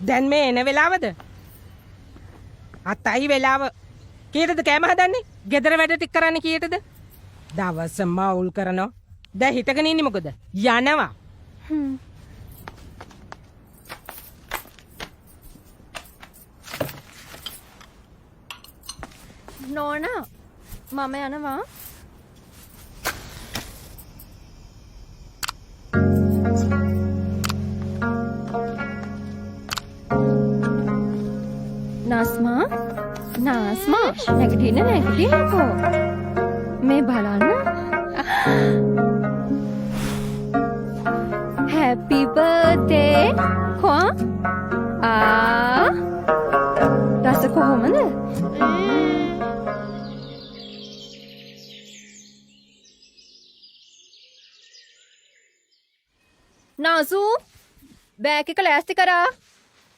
දැන් මේ එන වෙලාවද? අතයි වෙලාව. කීයටද කෑම හදන්නේ? ගෙදර වැඩ ටික කරන්න කීයටද? දවසම අවුල් කරනවා. දැන් හිටගෙන ඉන්නේ මොකද? යනවා. නෝනා මම යනවා. නාස්මා නැගිටින්නකෝ. මේ බලන්න. හැපි බර්ත්ඩේ කො රස කොහොමද? නාසු බෑග් එක ලෑස්ති කරා.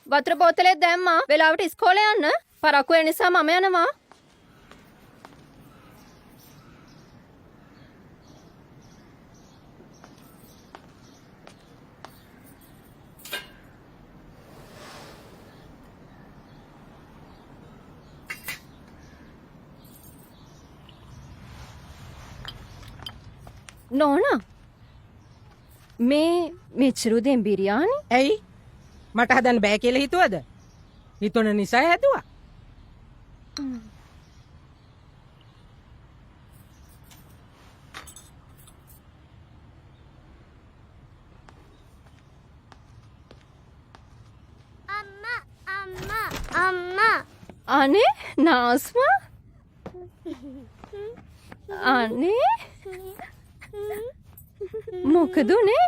වතුර බෝතලේ දැම්මා. වෙලාවට ඉස්කෝලේ යන්න. පරක්කු වෙන නිසා මම යනවා. නෝනා මේ මෙච්චරුදෙන් බිරියානි? ඇයි? මට හදන්න බෑ කියලා හිතුවද? හිතුන නිසා හැදුවා. අම්මා අනේ නාස්මා අනේ මොකද උනේ?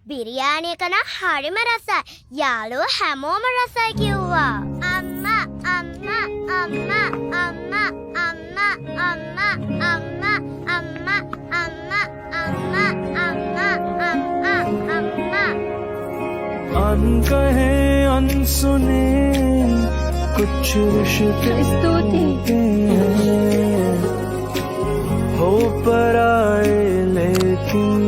බිරියානි එක නම් හරිම රසයි. යාළුවෝ හැමෝම රසයි කිව්වා. අම්මා අම්මා අම්මා අම්මා අම්මා අම්මා අම්මා අම්මා අම්මා අම්මා අම්මා අම්මා අම්මා अनकहे अनसुने कुछ रिश्ते हो पर आए लेकिन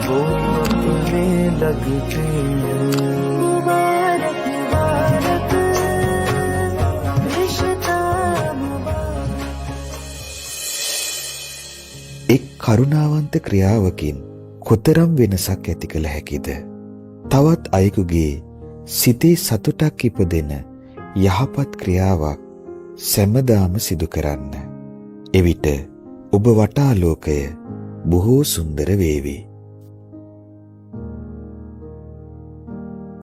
वो अपने लगते मुबारक मुबारक रिश्ता එක් කරුණාවන්ත ක්‍රියාවකින් කොතරම් වෙනසක් ඇති කළ හැකිද? තවත් අයෙකුගේ සිතේ සතුටක් ඉපදෙන යහපත් ක්‍රියාවක් සෑමදාම සිදු කරන්න. එවිට ඔබ වටා ලෝකය බොහෝ සුන්දර වේවි.